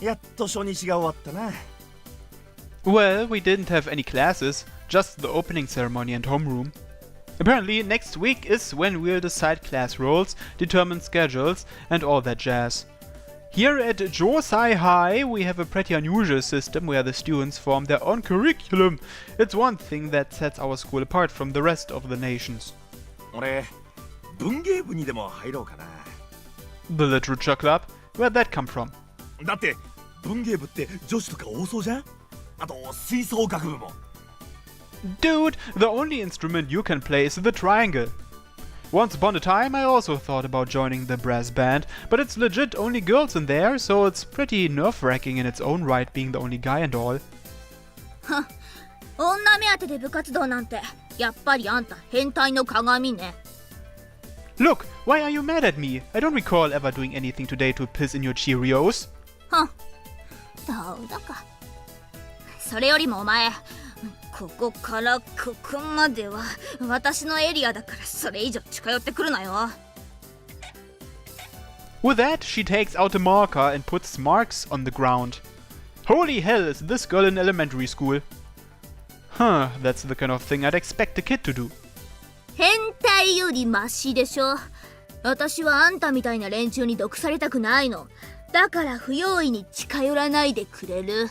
やっと初日が終わったな。Well, we didn't have any classes, just the opening ceremony and homeroom. Apparently, next week is when we'll decide class roles, determine schedules, and all that jazz. Here at Josai High, we have a pretty unusual system where the students form their own curriculum. It's one thing that sets our school apart from the rest of the nations. 俺、文芸部にでも入ろうかな。The Literature Club? Where'd that come from? だって文芸部って女子とか多そうじゃん。あと吹奏楽部も。Dude, the only instrument you can play is the triangle. Once upon a time, I also thought about joining the brass band, but it's legit only girls in there, so it's pretty nerve-wracking in its own right being the only guy and all. 女目当てで部活動なんて、やっぱりあんた変態の鏡ね。Look, why are you mad at me? I don't recall ever doing anything today to piss in your Cheerios. そうだか。それよりもお前、ここからここまでは私のエリアだからそれ以上近寄ってくるなよ。With that, she takes out a marker and puts marks on the ground. Holy hell, is this girl in elementary school? Huh, that's the kind of thing I'd expect a kid to do. 変態よりマシでしょ。私はあんたみたいな連中に毒されたくないの。だから不用意に近寄らないでくれる。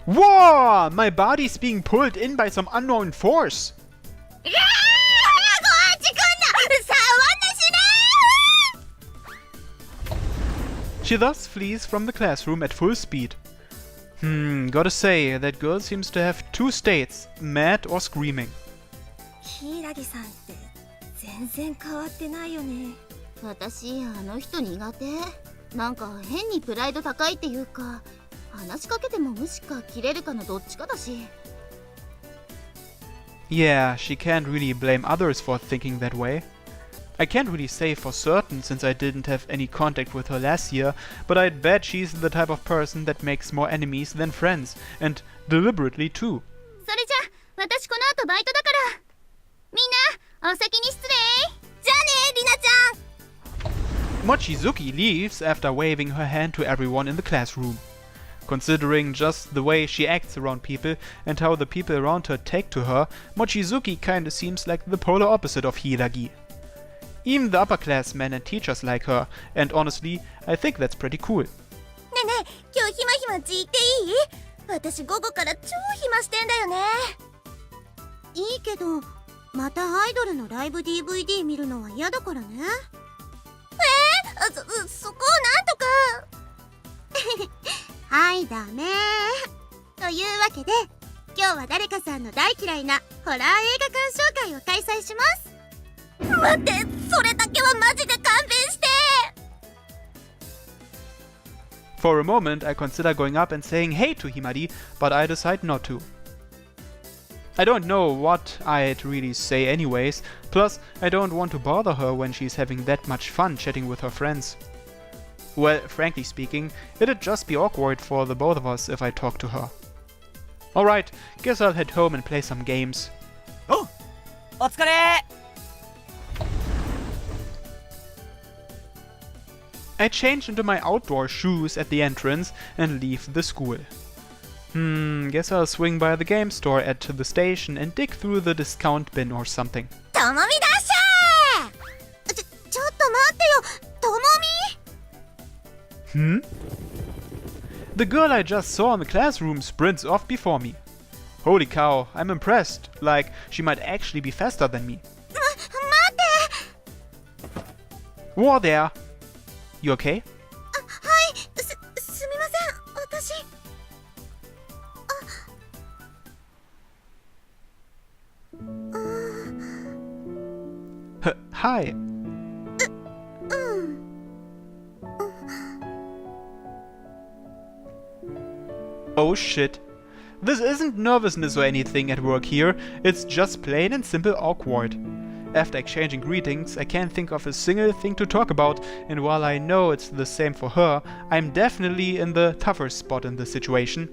Whoa! My body's being pulled in by some unknown force. She thus flees from the classroom at full speed. Gotta say, that girl seems to have two states, mad or screaming. 柊さんって全然変わってないよね。私、あの人苦手。なんか変にプライド高いっていうか、話しかけても無視かキレるかのどっちかだし。Yeah, she can't really blame others for thinking that way. I can't really say for certain since I didn't have any contact with her last year, but I'd bet she's the type of person that makes more enemies than friends, and deliberately too. それじゃ、私この後バイトだから。みんな、お先に失礼。じゃあね、りなちゃん。Mochizuki leaves after waving her hand to everyone in the classroom. Considering just the way she acts around people and how the people around her take to her, Mochizuki kinda seems like the polar opposite of Hiiragi. Even the upperclassmen and teachers like her, and honestly, I think that's pretty cool. ねえねえ、今日ひまち行っていい？私午後から超暇してんだよね。いいけど、またアイドルのライブ DVD 見るのは嫌だからね。そこをなんとか。はいダメというわけで、今日は誰かさんの大嫌いなホラー映画鑑賞会を開催します。待って、それだけはマジで勘弁して。 For a moment, I consider going up and saying hey to Himari, but I decide not to. I don't know what I'd really say anyways, plus I don't want to bother her when she's having that much fun chatting with her friends. Well, frankly speaking, it'd just be awkward for the both of us if I talked to her. Alright, guess I'll head home and play some games. Oh! お疲れ! I change into my outdoor shoes at the entrance and leave the school. Guess I'll swing by the game store at the station and dig through the discount bin or something. ともみダッシュ！ちょっと待ってよ、ともみ！ The girl I just saw in the classroom sprints off before me. Holy cow, I'm impressed. Like, she might actually be faster than me. 待って！ War there! You okay? はい、すみません、私。Hi. Oh shit. This isn't nervousness or anything at work here, it's just plain and simple awkward. After exchanging greetings, I can't think of a single thing to talk about, and while I know it's the same for her, I'm definitely in the tougher spot in this situation.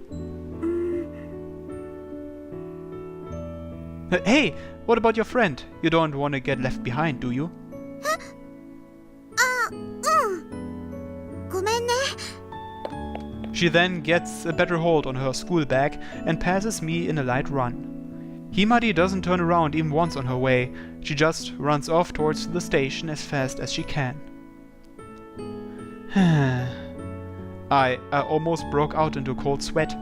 Hey, what about your friend? You don't want to get left behind, do you? ごめんね。She then gets a better hold on her school bag and passes me in a light run. Himari doesn't turn around even once on her way, she just runs off towards the station as fast as she can. I almost broke out into a cold sweat.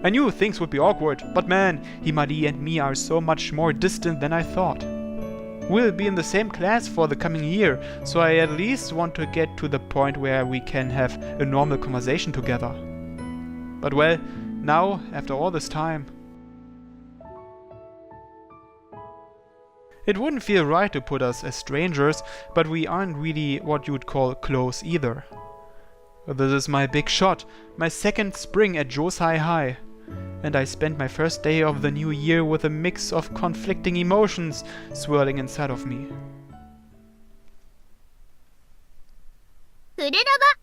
I knew things would be awkward, but man, Himari and me are so much more distant than I thought. We'll be in the same class for the coming year, so I at least want to get to the point where we can have a normal conversation together. But well, now, after all this time... It wouldn't feel right to put us as strangers, but we aren't really what you'd call close either. This is my big shot, my second spring at Josai High. And I spent my first day of the new year with a mix of conflicting emotions swirling inside of me. Fureraba.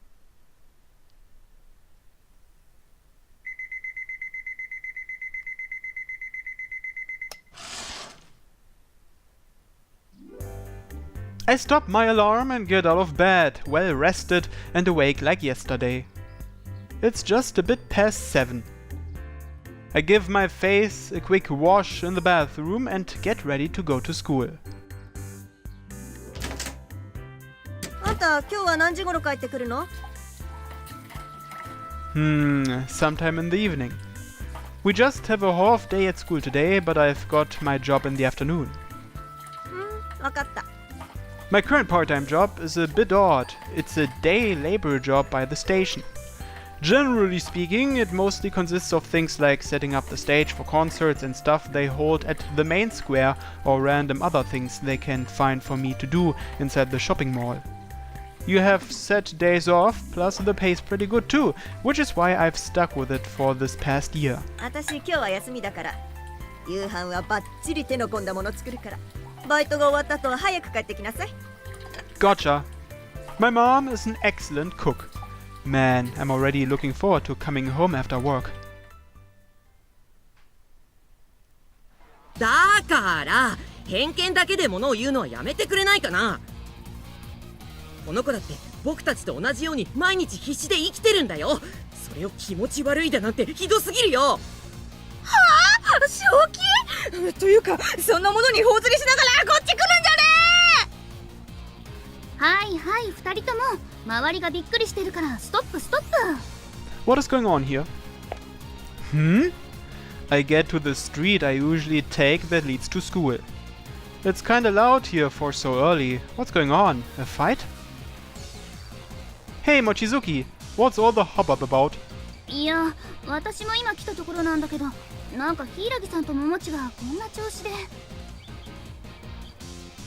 I stop my alarm and get out of bed, well rested and awake like yesterday. It's just a bit past 7. I give my face a quick wash in the bathroom and get ready to go to school. あんた今日は何時頃帰ってくるの？ Sometime in the evening. We just have a half day at school today, but I've got my job in the afternoon. わかった。 My current part-time job is a bit odd. It's a day labor job by the station. Generally speaking, it mostly consists of things like setting up the stage for concerts and stuff they hold at the main square or random other things they can find for me to do inside the shopping mall. You have set days off, plus the pay's pretty good too, which is why I've stuck with it for this past year. 私今日は休みだから。夕飯はバッチリ手の込んだもの作るから。バイトが終わった後は早く帰ってきなさい。 Gotcha. My mom is an excellent cook. Man, I'm already looking forward to coming home after work. だから偏見だけで物を言うのはやめてくれないかな。この子だって僕たちと同じように毎日必死で生きてるんだよ。それを気持ち悪いだなんてひどすぎるよ。はあ、正気？というかそんなものに頬ずりしながらこっち来るんじゃねえ。はいはい、二人とも周りがびっくりしてるからストップストップ。 What is going on here? I get to the street I usually take that leads to school. It's kinda loud here for so early. What's going on? A fight? Hey Mochizuki, what's all the hubbub about? いや、私も今来たところなんだけど、なんか柊さんと桃地がこんな調子で。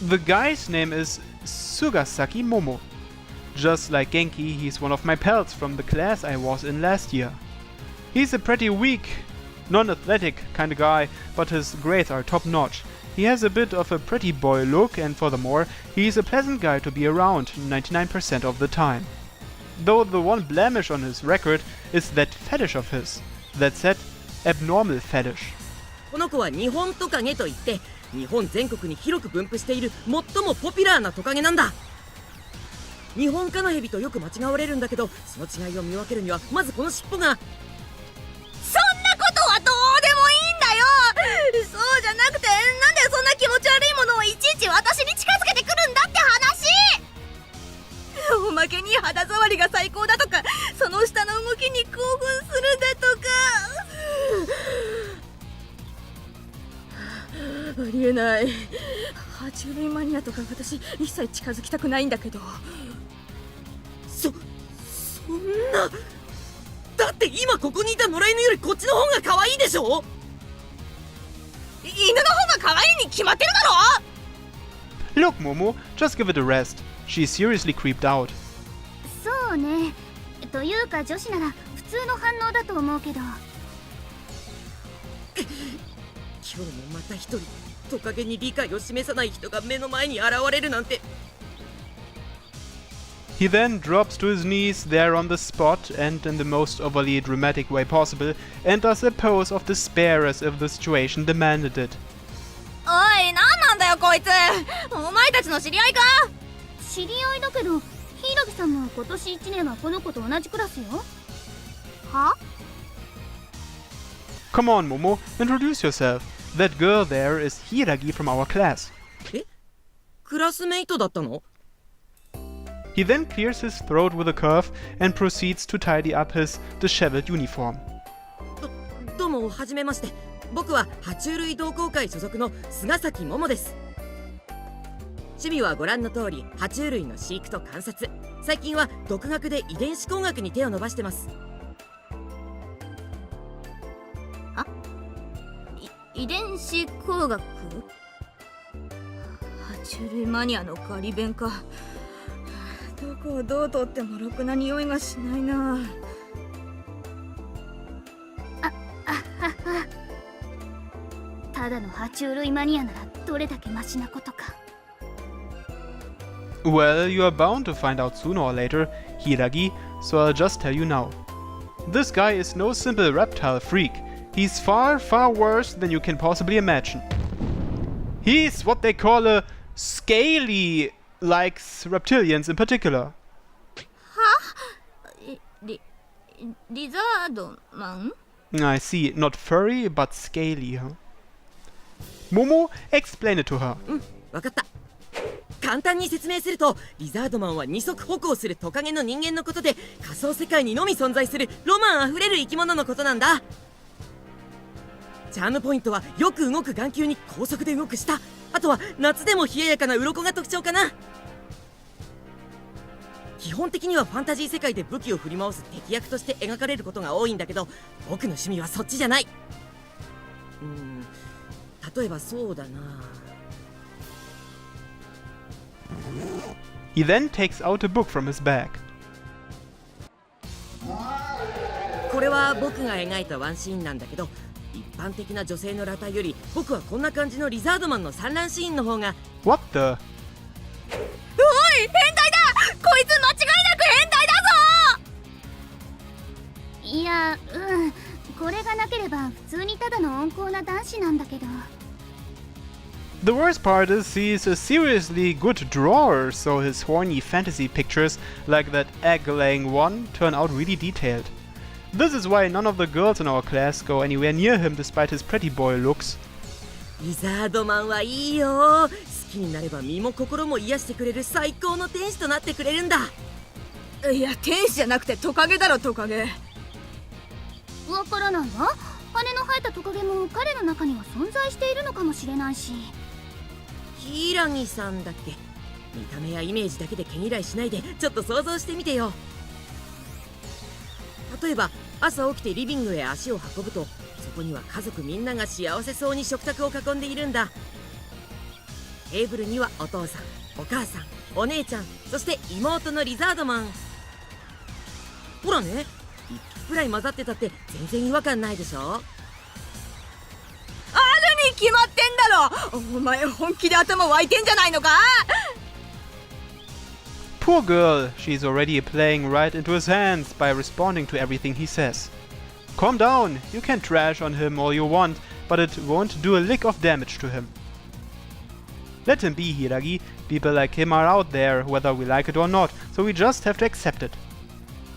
The guy's name is Sugasaki Momo. Just like Genki, he's one of my pals from the class I was in last year. He's a pretty weak, non-athletic kind of guy, but his grades are top-notch. He has a bit of a pretty boy look, and furthermore, he's a pleasant guy to be around 99% of the time. Though the one blemish on his record is that fetish of his. That said, abnormal fetish. この子は日本トカゲといって日本全国に広く分布している最もポピュラーなトカゲなんだ。日本カナヘビとよく間違われるんだけど、その違いを見分けるにはまずこの尻尾が。そんなことはどうでもいいんだよ。そうじゃなくて、なんでそんな気持ち悪いものをいちいち私に近づけてくるんだって話。おまけに肌触りが最高だとか、その下の動きに興奮するだとか。ありえない。爬虫類マニアとか私一切近づきたくないんだけど。そんな。だって今ここにいた野良犬よりこっちの方が可愛いでしょ。犬の方が可愛いに決まってるだろ。 Look, Momo, just give it a rest. She's seriously creeped out. そうね。というか女子なら普通の反応だと思うけど。今日もまた一人トカゲに理解を示さない人が目の前に現れるなんて。 He then drops to his knees there on the spot and, in the most overly dramatic way possible, enters a pose of despair as if the situation demanded it. おい、なんなんだよこいつ。お前たちの知り合いか？知り合いだけど、柊さんも今年1年はこの子と同じクラスよ。は？ Come on, Momo, introduce yourself. That girl there is Hiragi from our class. クラスメイトだったの？ He then clears his throat with a curve and proceeds to tidy up his disheveled uniform. どうもはじめまして。僕は爬虫類同好会所属の菅崎桃です。趣味はご覧の通り爬虫類の飼育と観察。最近は独学で遺伝子工学に手を伸ばしてます。遺伝子工学？爬虫類マニアのガリ勉か。どこをどうとってもろくな匂いがしないな。ただの爬虫類マニアならどれだけマシなことか。 Well, you are bound to find out sooner or later, Hiragi, so I'll just tell you now. This guy is no simple reptile freak. He's far, far worse than you can possibly imagine. He's what they call a scaly, likes reptilians in particular. リザードマン？ I see, not furry, but scaly, huh? Momo, explain it to her. わかった。簡単に説明すると、リザードマンは二足歩行するトカゲの人間のことで、仮想世界にのみ存在するロマンあふれる生き物のことなんだ。チャームポイントはよく動く眼球に高速で動く舌、あとは夏でも冷ややかな鱗が特徴かな。基本的にはファンタジー世界で武器を振り回す敵役として描かれることが多いんだけど、僕の趣味はそっちじゃない。例えばそうだな。He then takes out a book from his bag. これは僕が描いたワンシーンなんだけど、一般的な女性の裸体より僕はこんな感じのリザードマンの産卵シーンの方が。 What the? おい、変態だ！こいつ間違いなく変態だぞ！いや、これがなければ普通にただの温厚な男子なんだけど。 The worst part is he's a seriously good drawer, so his horny fantasy pictures, like that egg-laying one, turn out really detailed. This is why none of the girls in our class go anywhere near him despite his pretty boy looks. リザードマンはいいよ。好きになれば身も心も癒してくれる最高の天使となってくれるんだ。いや、天使じゃなくてトカゲだろ、トカゲ。わからないわ。羽の生えたトカゲも彼の中には存在しているのかもしれないし。柊さんだっけ。見た目やイメージだけで毛嫌いしないで、ちょっと想像してみてよ。例えば朝起きてリビングへ足を運ぶと、そこには家族みんなが幸せそうに食卓を囲んでいるんだ。テーブルにはお父さん、お母さん、お姉ちゃん、そして妹のリザードマン。ほらね、一匹くらい混ざってたって全然違和感ないでしょ。に決まってんだろ。お前本気で頭湧いてんじゃないのか。 Poor girl, she's already playing right into his hands by responding to everything he says. Calm down, you can trash on him all you want, but it won't do a lick of damage to him. Let him be, Hiragi. People like him are out there, whether we like it or not, so we just have to accept it.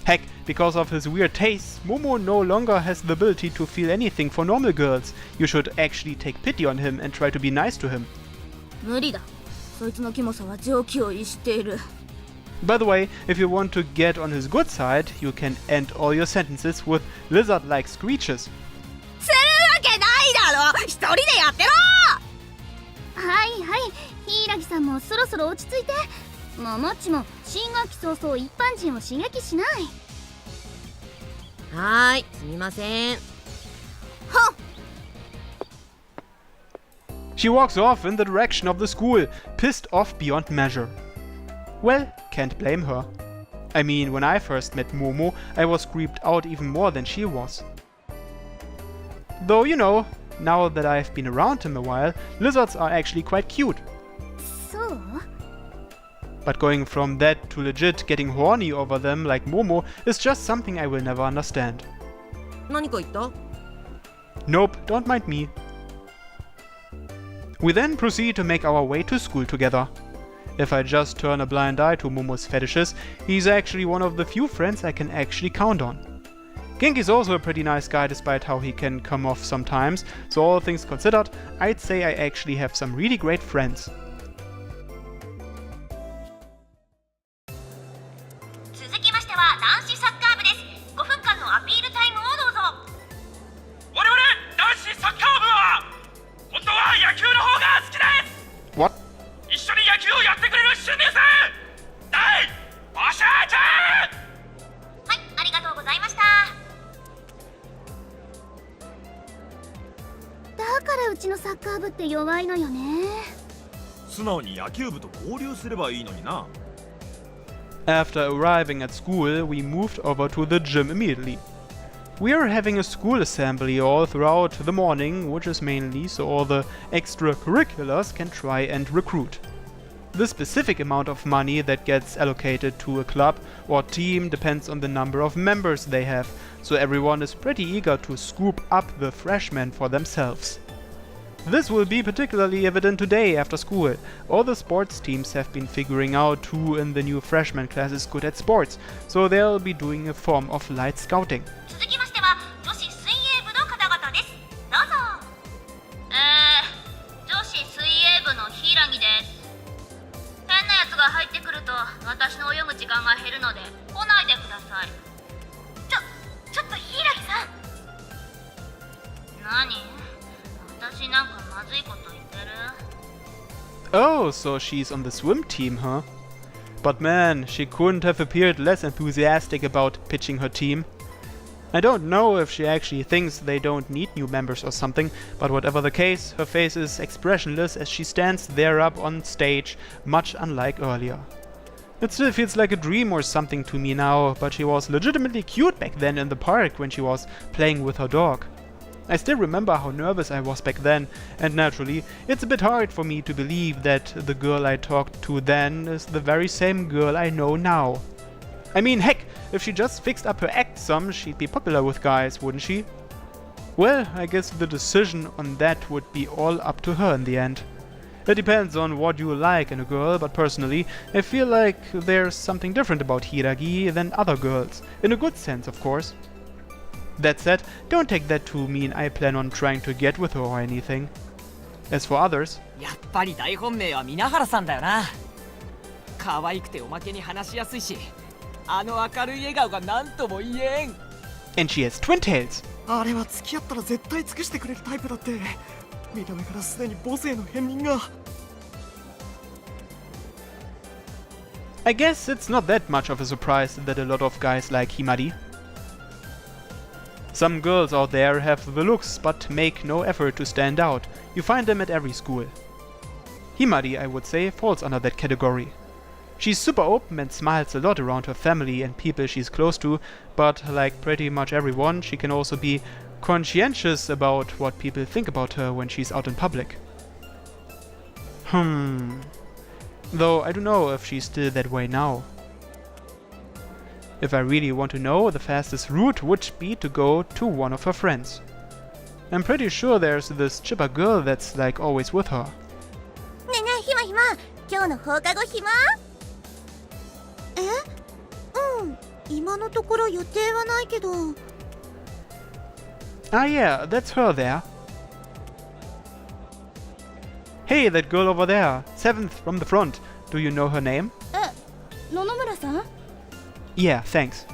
Heck, because of his weird tastes, Momo no longer has the ability to feel anything for normal girls. You should actually take pity on him and try to be nice to him. 無理だ。そいつのキモさは常軌を逸している。By the way, if you want to get on his good side, you can end all your sentences with lizard-like screeches. するわけないだろ。一人でやってろ。はいはい、柊さんもそろそろ落ち着いて。ママッチも新学期早々一般人を刺激しない。はーい、すみません。はっ。 She walks off in the direction of the school, pissed off beyond measure. Well, can't blame her. I mean, when I first met Momo, I was creeped out even more than she was. Though, you know, now that I've been around him a while, lizards are actually quite cute. そう？ But going from that to legit getting horny over them like Momo is just something I will never understand. 何か言った？ Nope, don't mind me. We then proceed to make our way to school together. If I just turn a blind eye to Momo's fetishes, he's actually one of the few friends I can actually count on. Genki's also a pretty nice guy despite how he can come off sometimes, so all things considered, I'd say I actually have some really great friends. 続きましては男子サッカー部です。5分間のアピールタイムをどうぞ。我々男子サッカー部は本当は野球の方が好きです。 What? 一緒に野球をやってくれる新入生大募集中。はい、ありがとうございました。だからうちのサッカー部って弱いのよね。素直に野球部と合流すればいいのにな。 After arriving at school, we moved over to the gym immediately. We are having a school assembly all throughout the morning, which is mainly so all the extracurriculars can try and recruit. The specific amount of money that gets allocated to a club or team depends on the number of members they have, so everyone is pretty eager to scoop up the freshmen for themselves. This will be particularly evident today after school. All the sports teams have been figuring out who in the new freshman class is good at sports, so they'll be doing a form of light scouting. 続きましては女子水泳部の方々です。どうぞ。女子水泳部の柊です。変なやつが入ってくると私の泳ぐ時間が減るので来ないでください。ちょっと柊さん。何？私なんかまずいこと言ってる？ Oh, so she's on the swim team, huh? But man, she couldn't have appeared less enthusiastic about pitching her team. I don't know if she actually thinks they don't need new members or something, but whatever the case, her face is expressionless as she stands there up on stage, much unlike earlier. It still feels like a dream or something to me now, but she was legitimately cute back then in the park when she was playing with her dog. I still remember how nervous I was back then, and naturally, it's a bit hard for me to believe that the girl I talked to then is the very same girl I know now. I mean, heck, if she just fixed up her act some, she'd be popular with guys, wouldn't she? Well, I guess the decision on that would be all up to her in the end. It depends on what you like in a girl, but personally, I feel like there's something different about Hiragi than other girls, in a good sense, of course. That said, don't take that to mean I plan on trying to get with her or anything. As for others, やっぱり大本命は皆原さんだよな。可愛くておまけに話しやすいし、あの明るい笑顔が何とも言えん。 and she has twin tails. あれは付き合ったら絶対尽くしてくれるタイプだって。見た目からすでに母性の片鱗が。I guess it's not that much of a surprise that a lot of guys like Himari. Some girls out there have the looks but make no effort to stand out. You find them at every school. Himari, I would say, falls under that category. She's super open and smiles a lot around her family and people she's close to, but like pretty much everyone, she can also be conscientious about what people think about her when she's out in public. Though I don't know if she's still that way now. If I really want to know, the fastest route would be to go to one of her friends. I'm pretty sure there's this chipper girl that's like always with her. ねえねえひまひま、今日の放課後暇？今のところ予定はないけど。Ah yeah, that's her there. Hey, that girl over there, 7th from the front. Do you know her name? 野々村さん？ Yeah, thanks.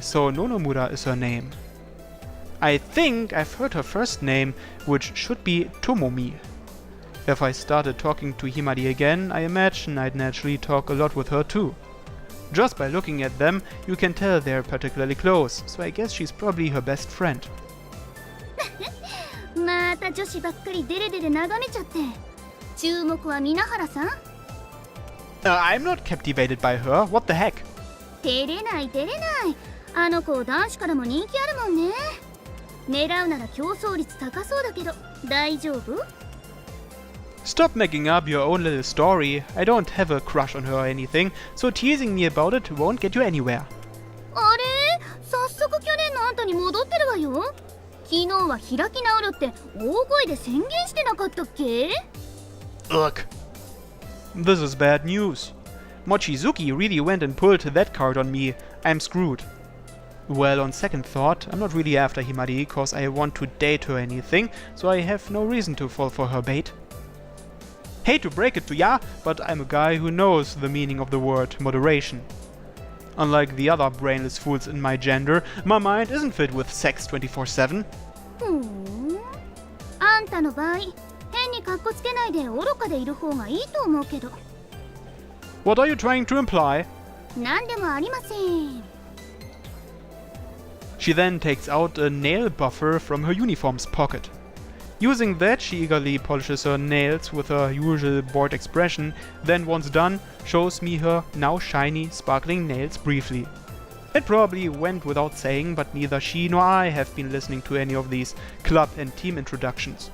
So Nonomura is her name. I think I've heard her first name, which should be Tomomi. If I started talking to Himari again, I imagine I'd naturally talk a lot with her too. Just by looking at them, you can tell they're particularly close, so I guess she's probably her best friend. また女子ばっかりデレデレ眺めちゃって。注目は皆原さん？ I'm not captivated by her, what the heck? 照れない照れない。あの子男子からも人気あるもんね。狙うなら競争率高そうだけど大丈夫？ Stop making up your own little story. I don't have a crush on her or anything, so teasing me about it won't get you anywhere. あれ？早速去年のあんたに戻ってるわよ。昨日は開き直るって大声で宣言してなかったっけ？ Ugh. This is bad news. Mochizuki really went and pulled that card on me. I'm screwed. Well, on second thought, I'm not really after Himari cause I want to date her or anything, so I have no reason to fall for her bait. Hate to break it to ya, but I'm a guy who knows the meaning of the word moderation. Unlike the other brainless fools in my gender, my mind isn't filled with sex 24/7. ふーん。あんたの場合、変にカッコつけないで愚かでいる方がいいと思うけど。What are you trying to imply? なんでもありません。She then takes out a nail buffer from her uniform's pocket. Using that, she eagerly polishes her nails with her usual bored expression, then once done, shows me her now shiny, sparkling nails briefly. It probably went without saying, but neither she nor I have been listening to any of these club and team introductions.